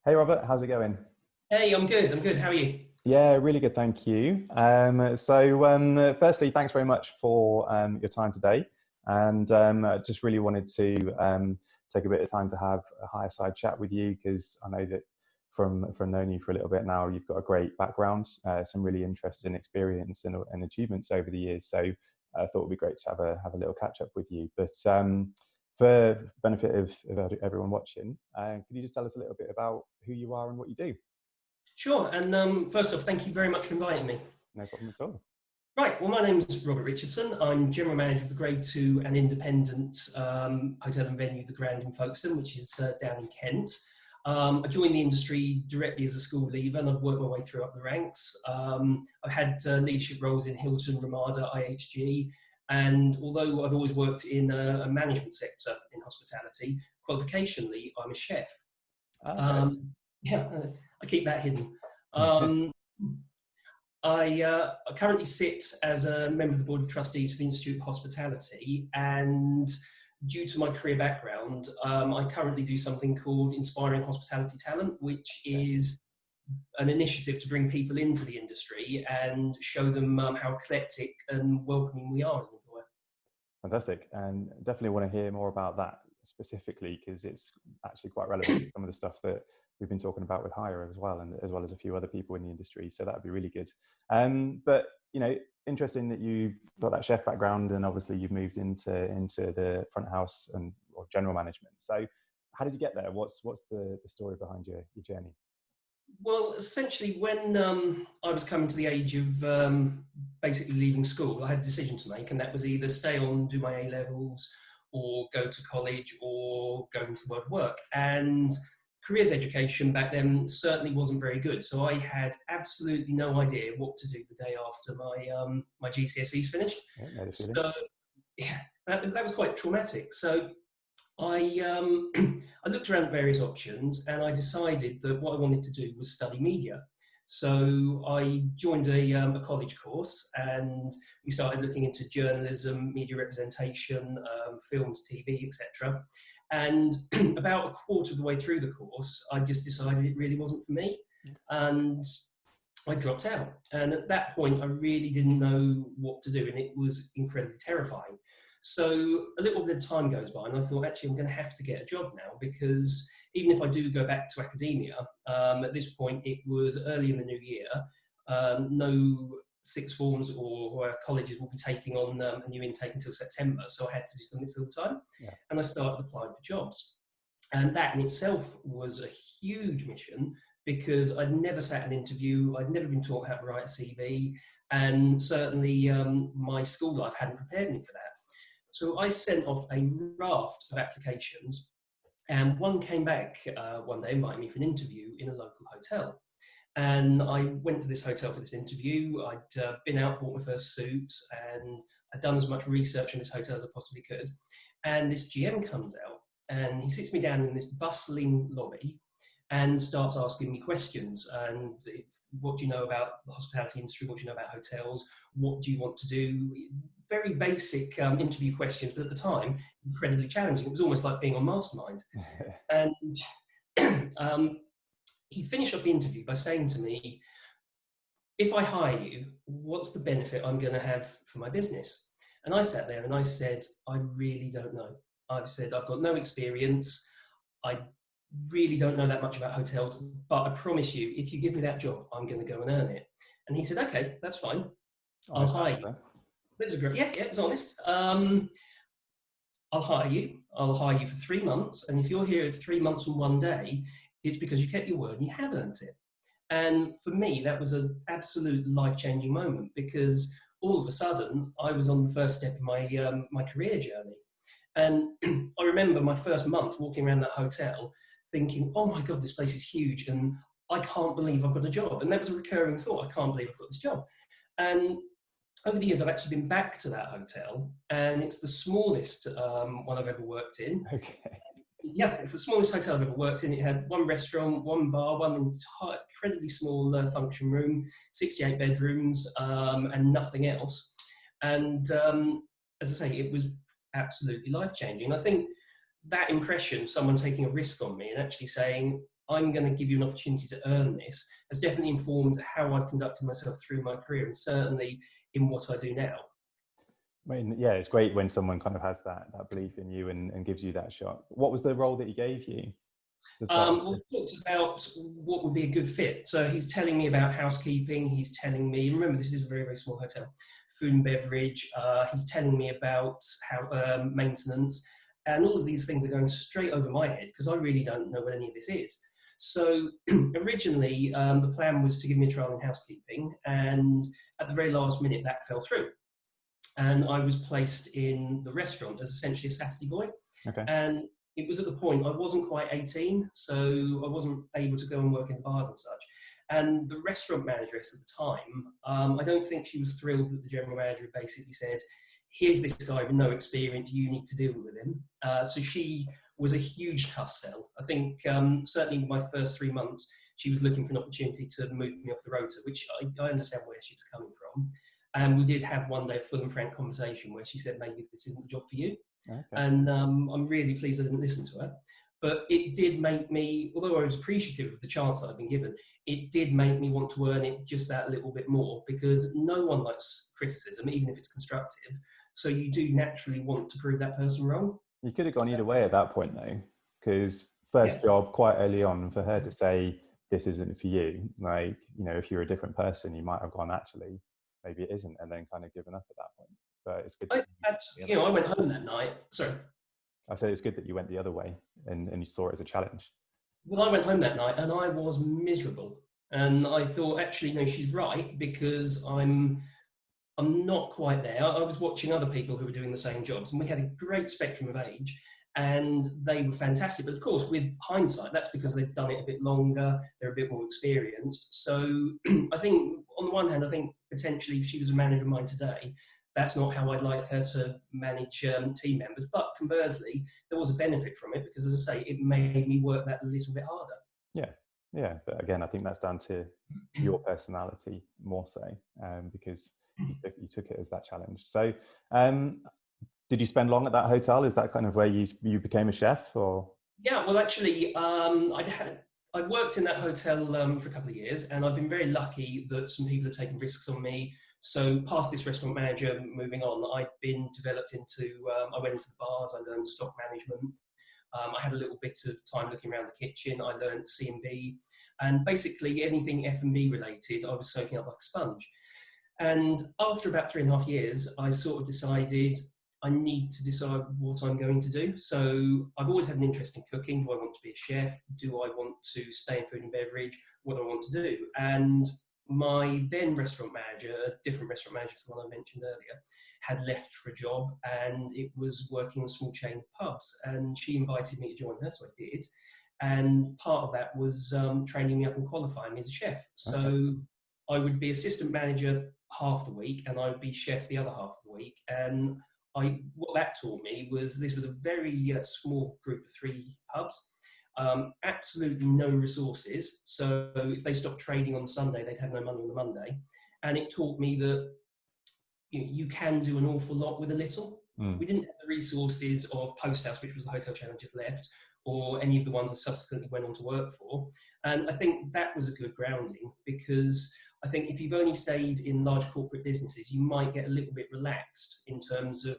Hey Robert, how's it going? Hey, I'm good. I'm good. How are you? Yeah, really good, thank you. Firstly, thanks very much for your time today. And I just really wanted to take a bit of time to have a higher side chat with you because I know that from knowing you for a little bit now, you've got a great background, some really interesting experience and achievements over the years. So I thought it'd be great to have a little catch up with you. But for benefit of everyone watching, could you just tell us a little bit about who you are and what you do? Sure. And first off, thank you very much for inviting me. No problem at all. Right. Well, my name is Robert Richardson. I'm General Manager of the Grade 2 and independent hotel and venue, The Grand in Folkestone, which is down in Kent. I joined the industry directly as a school leaver and I've worked my way through up the ranks. I've had leadership roles in Hilton, Ramada, IHG, and although I've always worked in a management sector in hospitality, qualificationally, I'm a chef. Okay. Yeah, I keep that hidden. Um, I currently sit as a member of the Board of Trustees for the Institute of Hospitality, and due to my career background, I currently do something called Inspiring Hospitality Talent, which is an initiative to bring people into the industry and show them how eclectic and welcoming we are as an employer. Fantastic. And definitely want to hear more about that specifically because it's actually quite relevant to some of the stuff that we've been talking about with Hire as well, and as well as a few other people in the industry. So that would be really good. But interesting that you've got that chef background, and obviously you've moved into the front house and or general management. So how did you get there? What's the story behind your journey? Well, essentially, when I was coming to the age of basically leaving school, I had a decision to make, and that was either stay on, do my A levels, or go to college, or go into the world of work. And careers education back then certainly wasn't very good, so I had absolutely no idea what to do the day after my GCSEs finished. Yeah, no, the feeling. So yeah, that was quite traumatic. So I I looked around at various options and I decided that what I wanted to do was study media. So I joined a college course and we started looking into journalism, media representation, films, TV, etc. And about a quarter of the way through the course, I just decided it really wasn't for me, and I dropped out. And at that point, I really didn't know what to do, and it was incredibly terrifying. So a little bit of time goes by, and I thought, actually, I'm going to have to get a job now because even if I do go back to academia, at this point, it was early in the new year. No sixth forms or colleges will be taking on a new intake until September, so I had to do something to fill the time. Yeah. And I started applying for jobs. And that in itself was a huge mission because I'd never sat an interview, I'd never been taught how to write a CV, and certainly my school life hadn't prepared me for that. So I sent off a raft of applications, and one came back one day inviting me for an interview in a local hotel. And I went to this hotel for this interview. I'd been out, bought my first suit, and I'd done as much research on this hotel as I possibly could. And this GM comes out, and he sits me down in this bustling lobby and starts asking me questions. And it's, what do you know about the hospitality industry? What do you know about hotels? What do you want to do? Very basic interview questions, but at the time, incredibly challenging. It was almost like being on Mastermind. And he finished off the interview by saying to me, if I hire you, what's the benefit I'm going to have for my business? And I sat there and I said, I really don't know. I've said, I've got no experience. I really don't know that much about hotels, but I promise you, if you give me that job, I'm going to go and earn it. And he said, okay, that's fine. I'll hire you. It was great. Yeah, it was honest. I'll hire you. I'll hire you for 3 months. And if you're here 3 months and 1 day, it's because you kept your word and you have earned it. And for me, that was an absolute life-changing moment because all of a sudden, I was on the first step of my career journey. And I remember my first month walking around that hotel thinking, oh my God, this place is huge and I can't believe I've got a job. And that was a recurring thought, I can't believe I've got this job. And over the years, I've actually been back to that hotel and it's the smallest one I've ever worked in. Okay. Yeah, it's the smallest hotel I've ever worked in. It had one restaurant, one bar, one incredibly small function room, 68 bedrooms, and nothing else. And as I say, it was absolutely life-changing. I think that impression, someone taking a risk on me and actually saying, I'm going to give you an opportunity to earn this, has definitely informed how I've conducted myself through my career, and certainly in what I do now. I mean, yeah, it's great when someone kind of has that belief in you and gives you that shot. What was the role that he gave you? We talked about what would be a good fit. So he's telling me about housekeeping. He's telling me, remember, this is a very, very small hotel, food and beverage. He's telling me about how maintenance, and all of these things are going straight over my head because I really don't know what any of this is. So originally, the plan was to give me a trial in housekeeping, and at the very last minute, that fell through. And I was placed in the restaurant as essentially a Saturday boy. Okay. And it was at the point I wasn't quite 18, so I wasn't able to go and work in bars and such. And the restaurant manageress at the time, I don't think she was thrilled that the general manager basically said, here's this guy with no experience, you need to deal with him. So she was a huge tough sell. I think certainly in my first 3 months, she was looking for an opportunity to move me off the rota, which I understand where she was coming from. And we did have one day a full and frank conversation where she said, maybe this isn't the job for you. Okay. And I'm really pleased I didn't listen to her. But it did make me, although I was appreciative of the chance that I'd been given, it did make me want to earn it just that little bit more, because no one likes criticism, even if it's constructive. So you do naturally want to prove that person wrong. You could have gone either way at that point, though, because first job quite early on, for her to say, this isn't for you, like, you know, if you're a different person, you might have gone, actually, maybe it isn't, and then kind of given up at that point. But it's good. I went home that night. Sorry. I said it's good that you went the other way and you saw it as a challenge. Well, I went home that night and I was miserable. And I thought, actually, no, she's right, because I'm not quite there. I was watching other people who were doing the same jobs, and we had a great spectrum of age, and they were fantastic. But of course, with hindsight, that's because they've done it a bit longer, they're a bit more experienced. So I think, on the one hand, I think potentially if she was a manager of mine today, that's not how I'd like her to manage team members. But conversely, there was a benefit from it, because, as I say, it made me work that a little bit harder. Yeah. But again, I think that's down to your personality more so, because you took it as that challenge. So did you spend long at that hotel? Is that kind of where you became a chef, or? Yeah, well, actually, I worked in that hotel for a couple of years, and I've been very lucky that some people have taken risks on me. So past this restaurant manager, moving on, I've been developed into, I went into the bars, I learned stock management. I had a little bit of time looking around the kitchen. I learned C&B, and basically anything F&B related, I was soaking up like a sponge. And after about 3.5 years, I sort of decided I need to decide what I'm going to do. So I've always had an interest in cooking. Do I want to be a chef? Do I want to stay in food and beverage? What do I want to do? And my then restaurant manager, a different restaurant manager to the one I mentioned earlier, had left for a job, and it was working in a small chain of pubs. And she invited me to join her, so I did. And part of that was training me up and qualifying me as a chef. So I would be assistant manager half the week, and I would be chef the other half of the week. And what that taught me was this was a very small group of 3 pubs. Absolutely no resources. So if they stopped trading on Sunday, they'd have no money on the Monday. And it taught me that you can do an awful lot with a little. We didn't have the resources of Post House, which was the hotel chain I just left, or any of the ones I subsequently went on to work for. And I think that was a good grounding, because I think if you've only stayed in large corporate businesses, you might get a little bit relaxed in terms of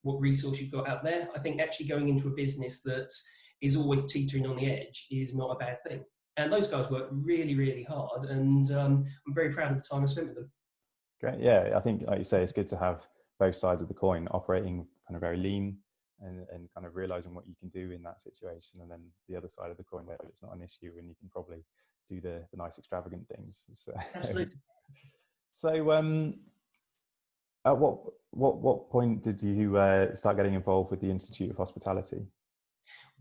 what resource you've got out there. I think actually going into a business that is always teetering on the edge is not a bad thing. And those guys work really, really hard, and I'm very proud of the time I spent with them. Great. Yeah, I think, like you say, it's good to have both sides of the coin, operating kind of very lean and kind of realizing what you can do in that situation, and then the other side of the coin where it's not an issue and you can probably do the nice extravagant things. So, absolutely. So at what point did you start getting involved with the Institute of Hospitality?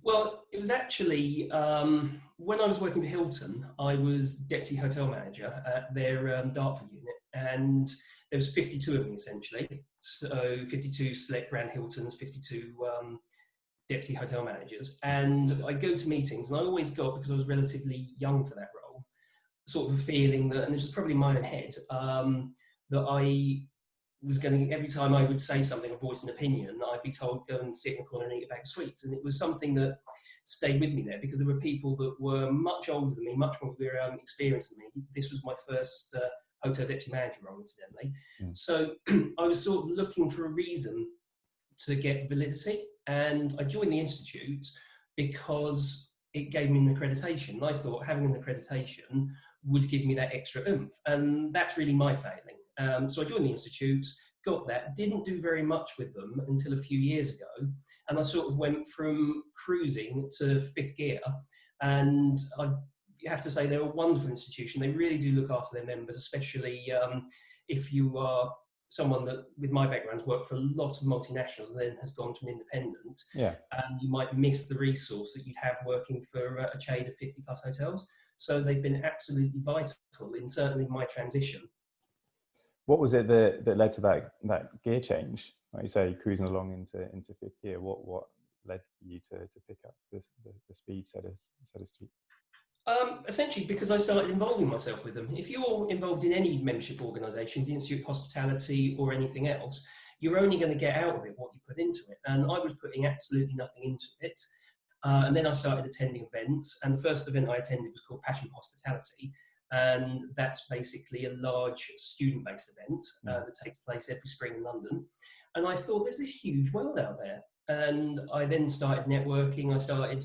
Well, it was actually when I was working for Hilton, I was deputy hotel manager at their Dartford unit, and there was 52 of me essentially. So 52 select brand Hiltons, 52 deputy hotel managers. And I go to meetings, and I always got, because I was relatively young for that role, sort of a feeling that, and this was probably in my own head, that I was going to, every time I would say something or voice an opinion, I'd be told, go and sit in the corner and eat a bag of sweets. And it was something that stayed with me there, because there were people that were much older than me, much more experienced than me. This was my first hotel deputy manager role, incidentally. So I was sort of looking for a reason to get validity, and I joined the institute because it gave me an accreditation. And I thought having an accreditation would give me that extra oomph, and that's really my failing. So I joined the institute, got that, didn't do very much with them until a few years ago, and I sort of went from cruising to fifth gear. And I have to say they're a wonderful institution. They really do look after their members, especially if you are someone that, with my background, has worked for a lot of multinationals and then has gone to an independent. Yeah. And you might miss the resource that you'd have working for a chain of 50 plus hotels. So they've been absolutely vital in certainly my transition. What was it that led to that gear change? Like you say, cruising along into fifth gear. What led you to pick up the speed, so to speak? Essentially because I started involving myself with them. If you're involved in any membership organisation, the Institute of Hospitality or anything else, you're only going to get out of it what you put into it. And I was putting absolutely nothing into it. And then I started attending events, and the first event I attended was called Passion for Hospitality. And that's basically a large student-based event that takes place every spring in London. And I thought, there's this huge world out there. And I then started networking. I started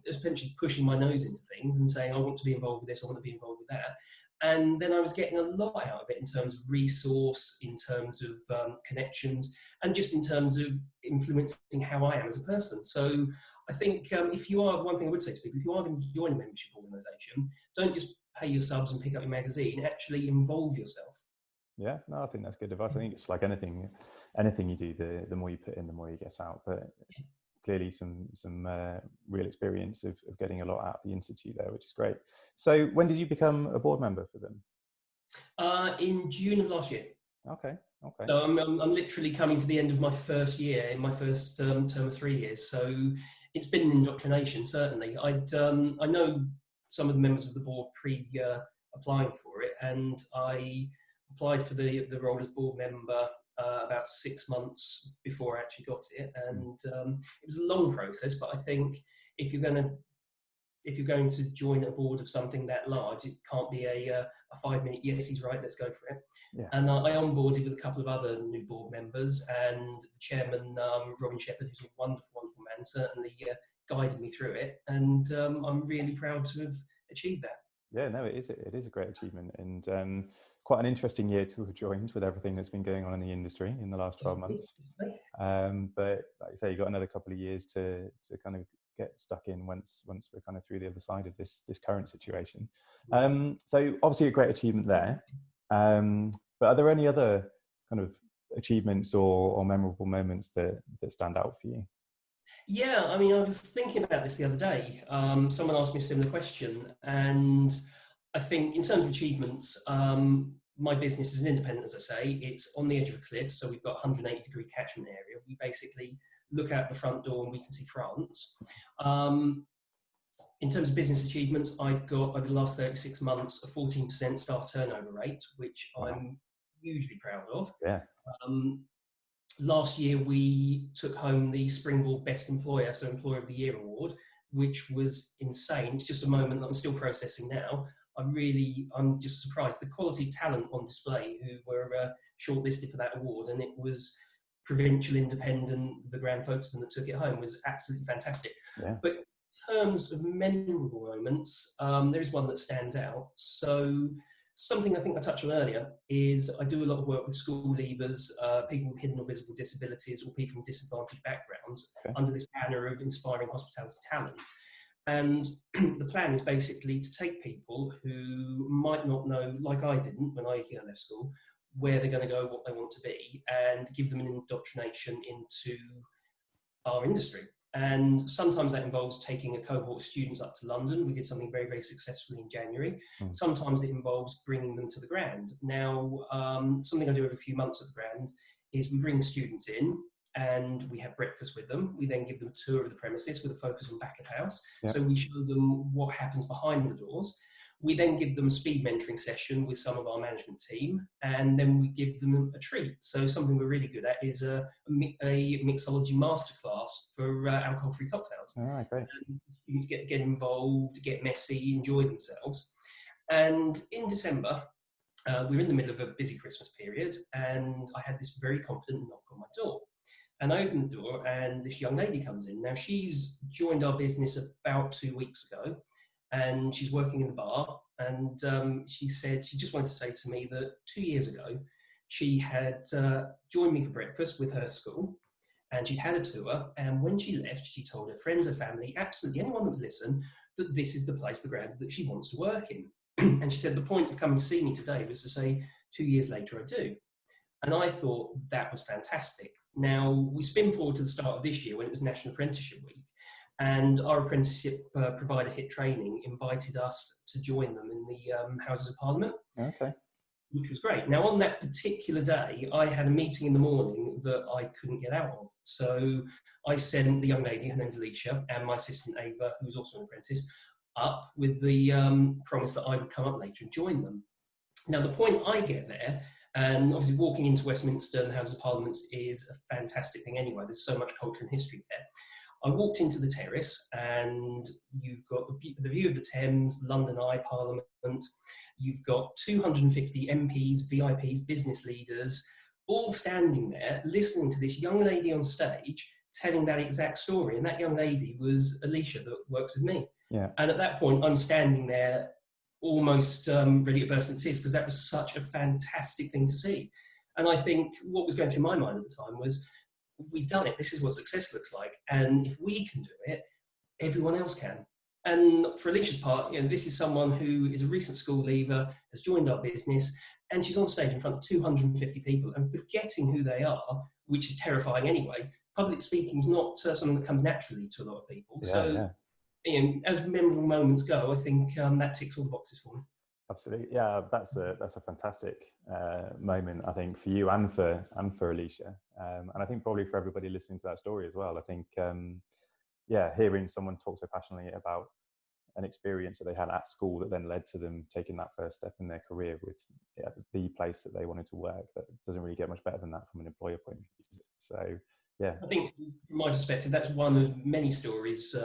essentially pushing my nose into things and saying, I want to be involved with this, I want to be involved with that. And then I was getting a lot out of it in terms of resource, in terms of connections, and just in terms of influencing how I am as a person. So I think if you are, one thing I would say to people, if you are going to join a membership organisation, don't just pay your subs and pick up your magazine, actually involve yourself. Yeah, no, I think that's good advice. I think it's like anything you do, the more you put in, the more you get out. But clearly some real experience of getting a lot out of the institute there, which is great. So when did you become a board member for them? In June of last year. Okay. So I'm literally coming to the end of my first year in my first term of 3 years. So it's been an indoctrination, certainly. I know some of the members of the board applying for it, and I applied for the role as board member about 6 months before I actually got it, and it was a long process. But I think if you're going to join a board of something that large, it can't be a 5-minute yes, he's right, let's go for it. Yeah. And I onboarded with a couple of other new board members, and the chairman, Robin Shepherd, who's a wonderful, wonderful man, certainly guided me through it, and I'm really proud to have achieved that. Yeah, no, it is a great achievement, and quite an interesting year to have joined with everything that's been going on in the industry in the last 12 months. But like I say, you've got another couple of years to kind of get stuck in once we're kind of through the other side of this current situation. So obviously a great achievement there. But are there any other kind of achievements or memorable moments that stand out for you? Yeah, I mean, I was thinking about this the other day. Someone asked me a similar question, and I think in terms of achievements, my business is independent, as I say. It's on the edge of a cliff, so we've got a 180-degree catchment area. We basically look out the front door and we can see France. In terms of business achievements, I've got, over the last 36 months, a 14% staff turnover rate, which I'm hugely proud of. Yeah. Last year, we took home the Springboard Best Employer, so Employer of the Year award, which was insane. It's just a moment that I'm still processing now. I'm just surprised. The quality of talent on display who were shortlisted for that award, and it was provincial, independent, the Grand Folkestone that took it home, was absolutely fantastic. Yeah. But in terms of memorable moments, there is one that stands out. So something I think I touched on earlier is I do a lot of work with school leavers, people with hidden or visible disabilities, or people from disadvantaged backgrounds, under this banner of inspiring hospitality talent. And the plan is basically to take people who might not know, like I didn't when I left school, where they're going to go, what they want to be, and give them an indoctrination into our industry. And sometimes that involves taking a cohort of students up to London. We did something very, very successfully in January. Sometimes it involves bringing them to the Grand. Now, something I do every few months at the Grand is we bring students in and we have breakfast with them. We then give them a tour of the premises with a focus on back of house. Yeah. So we show them what happens behind the doors. We then give them a speed mentoring session with some of our management team, and then we give them a treat. So something we're really good at is a mixology masterclass for alcohol-free cocktails. All right, great. And students get involved, get messy, enjoy themselves. And in December, we were in the middle of a busy Christmas period, and I had this very confident knock on my door. And I opened the door, and this young lady comes in. Now, she's joined our business about 2 weeks ago, and she's working in the bar. And she said she just wanted to say to me that 2 years ago, she had joined me for breakfast with her school, and she'd had a tour. And when she left, she told her friends, her family, absolutely anyone that would listen, that this is the place, the ground that she wants to work in. And she said the point of coming to see me today was to say 2 years later I do. And I thought that was fantastic. Now, we spin forward to the start of this year when it was National Apprenticeship Week, and our apprenticeship provider HIT Training invited us to join them in the Houses of Parliament, Okay. which was great. Now, on that particular day, I had a meeting in the morning that I couldn't get out of. So I sent the young lady, her name's Alicia, and my assistant Ava, who's also an apprentice, up with the promise that I would come up later and join them. Now, the point I get there, and obviously walking into Westminster and the House of Parliament is a fantastic thing anyway. There's so much culture and history there. I walked into the terrace, and you've got the view of the Thames, London Eye Parliament. You've got 250 MPs, VIPs, business leaders, all standing there listening to this young lady on stage telling that exact story. And that young lady was Alicia that works with me. Yeah. And at that point, I'm standing there almost ready to burst into tears, because that was such a fantastic thing to see. And I think what was going through my mind at the time was, we've done it. This is what success looks like. And if we can do it, everyone else can. And for Alicia's part, this is someone who is a recent school leaver, has joined our business, and she's on stage in front of 250 people and forgetting who they are, which is terrifying anyway. Public speaking is not something that comes naturally to a lot of people. As memorable moments go, I think that ticks all the boxes for me. Absolutely, yeah. That's a fantastic moment, I think, for you and for Alicia, and I think probably for everybody listening to that story as well. I think, hearing someone talk so passionately about an experience that they had at school that then led to them taking that first step in their career with the place that they wanted to work, that doesn't really get much better than that from an employer point of view. So. Yeah. I think from my perspective, that's one of many stories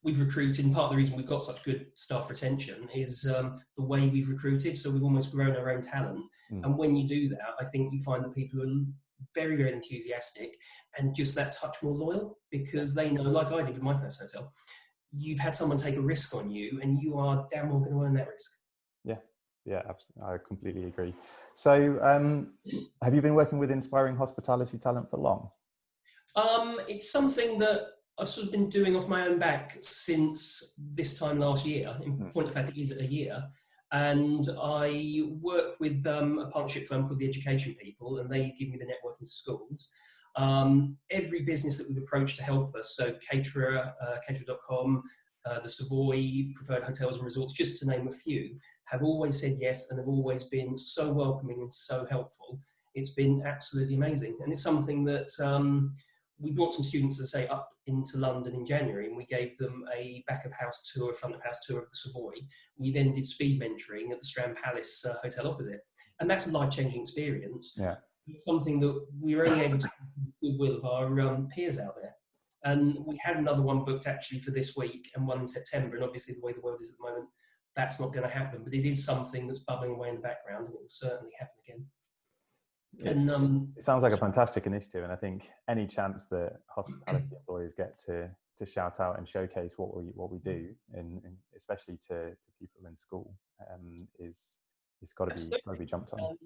we've recruited. And part of the reason we've got such good staff retention is the way we've recruited. So we've almost grown our own talent. And when you do that, I think you find that people are very, very enthusiastic and just that touch more loyal, because they know, like I did with my first hotel, you've had someone take a risk on you and you are damn well going to earn that risk. Yeah, absolutely. I completely agree. So have you been working with inspiring hospitality talent for long? It's something that I've sort of been doing off my own back since this time last year. In point of fact, it is a year. And I work with a partnership firm called The Education People, and they give me the networking to schools. Every business that we've approached to help us, so Caterer, Caterer.com, the Savoy, Preferred Hotels and Resorts, just to name a few, have always said yes and have always been so welcoming and so helpful. It's been absolutely amazing. And it's something that we brought some students, as I say, up into London in January, and we gave them a back of house tour, front of house tour of the Savoy. We then did speed mentoring at the Strand Palace Hotel opposite. And that's a life-changing experience. Yeah. It's something that we were only able to do with the goodwill of our peers out there. And we had another one booked actually for this week and one in September. And obviously the way the world is at the moment, that's not going to happen. But it is something that's bubbling away in the background, and it will certainly happen again. It sounds like a fantastic initiative, and I think any chance that hospitality employees get to shout out and showcase what we do, and especially to people in school, is got to be jumped on.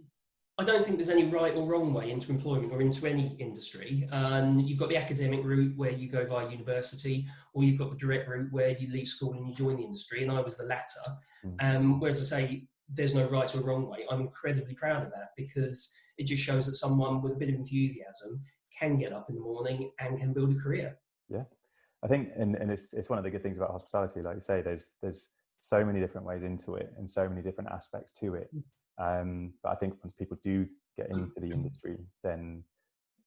I don't think there's any right or wrong way into employment or into any industry. You've got the academic route where you go via university, or you've got the direct route where you leave school and you join the industry, and I was the latter. Whereas I say there's no right or wrong way. I'm incredibly proud of that, because it just shows that someone with a bit of enthusiasm can get up in the morning and can build a career. Yeah, I think, and it's one of the good things about hospitality. Like you say, there's so many different ways into it and so many different aspects to it. But I think once people do get into the industry, then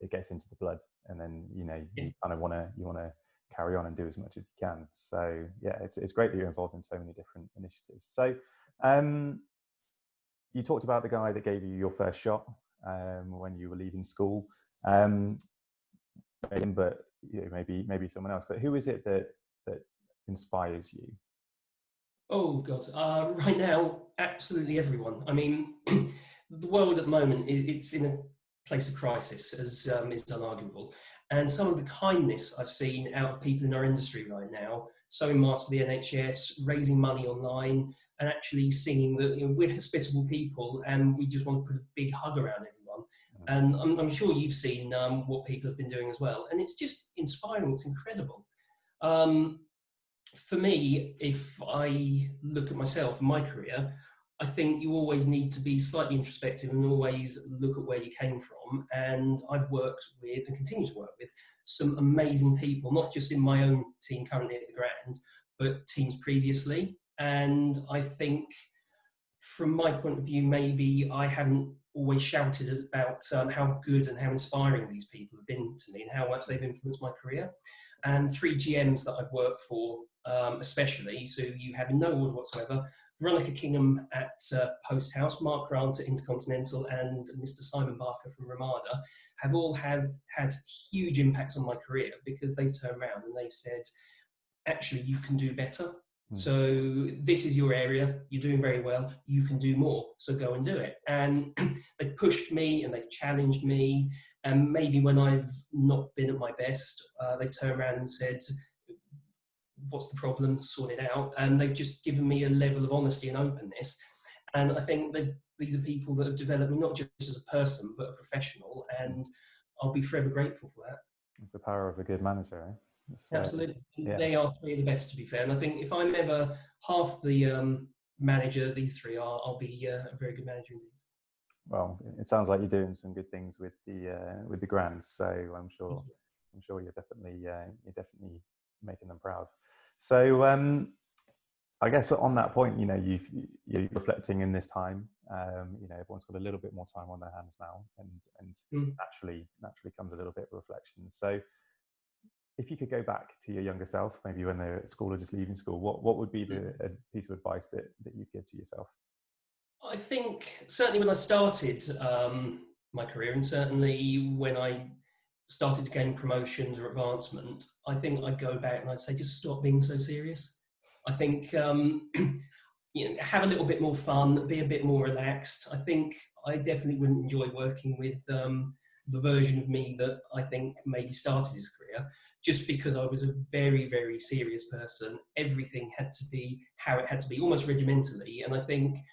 it gets into the blood, and then you kind of want to carry on and do as much as you can. So yeah, it's great that you're involved in so many different initiatives. So You talked about the guy that gave you your first shot when you were leaving school, but maybe someone else. But who is it that inspires you? Oh God! Right now, absolutely everyone. I mean, the world at the moment it's in a place of crisis, as is unarguable. And some of the kindness I've seen out of people in our industry right now, sewing masks for the NHS, raising money online, and actually singing that we're hospitable people and we just want to put a big hug around everyone. And I'm sure you've seen what people have been doing as well, and it's just inspiring. It's incredible. For me, if I look at myself and my career, I think you always need to be slightly introspective and always look at where you came from. And I've worked with and continue to work with some amazing people, not just in my own team currently at the Grand, but teams previously. And I think from my point of view, maybe I haven't always shouted about how good and how inspiring these people have been to me and how much they've influenced my career. And 3 GMs that I've worked for, especially, so you have in no order whatsoever, Veronica Kingham at Post House, Mark Grant at Intercontinental, and Mr. Simon Barker from Ramada have all had huge impacts on my career because they've turned around and they've said, actually, you can do better. So this is your area, you're doing very well, you can do more, so go and do it. And they've pushed me and they've challenged me, and maybe when I've not been at my best, they've turned around and said, what's the problem, sort it out. And they've just given me a level of honesty and openness. And I think that these are people that have developed me not just as a person, but a professional, and I'll be forever grateful for that. It's the power of a good manager, eh? Absolutely. Yeah. They are 3 of the best, to be fair. And I think if I'm ever half the manager these 3 are, I'll be a very good manager indeed. Well, it sounds like you're doing some good things with the Grands, so I'm sure you're definitely making them proud. So I guess on that point, you're reflecting in this time. Everyone's got a little bit more time on their hands now, and naturally comes a little bit of reflection. So if you could go back to your younger self, maybe when they're at school or just leaving school, what would be a piece of advice that you'd give to yourself? I think certainly when I started my career, and certainly when I started to gain promotions or advancement, I think I'd go back and I'd say, just stop being so serious. I think have a little bit more fun, be a bit more relaxed. I think I definitely wouldn't enjoy working with the version of me that I think maybe started his career, just because I was a very, very serious person. Everything had to be how it had to be, almost regimentally. And I think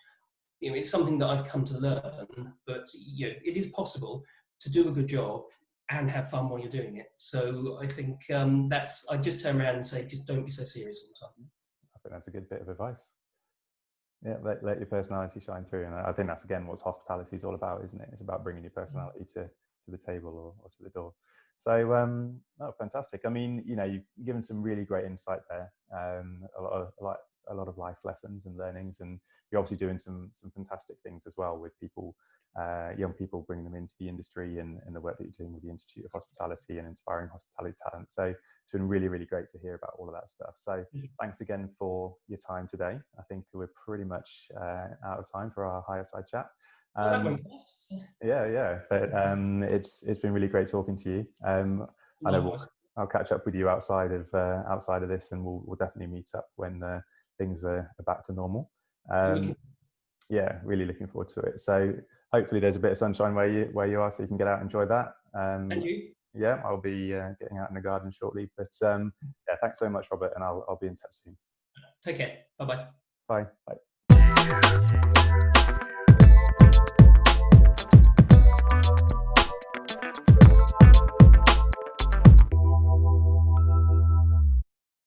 it's something that I've come to learn, but it is possible to do a good job and have fun while you're doing it. So I think I just turn around and say, just don't be so serious all the time. I think that's a good bit of advice. Yeah, let your personality shine through. And I think that's, again, what hospitality is all about, isn't it? It's about bringing your personality to the table or to the door. So, fantastic. I mean, you've given some really great insight there. A lot of life lessons and learnings, and you're obviously doing some fantastic things as well with people, young people, bringing them into the industry and the work that you're doing with the Institute of Hospitality and inspiring hospitality talent. So it's been really, really great to hear about all of that stuff. So thanks again for your time today. I think we're pretty much out of time for our HIREside chat. Yeah, but it's been really great talking to you. I know I'll catch up with you outside of this, and we'll definitely meet up when things are back to normal. Yeah, really looking forward to it. So hopefully there's a bit of sunshine where you are, so you can get out and enjoy that. And you? Yeah, I'll be getting out in the garden shortly. But yeah, thanks so much, Robert, and I'll be in touch soon. Take care. Bye-bye. Bye.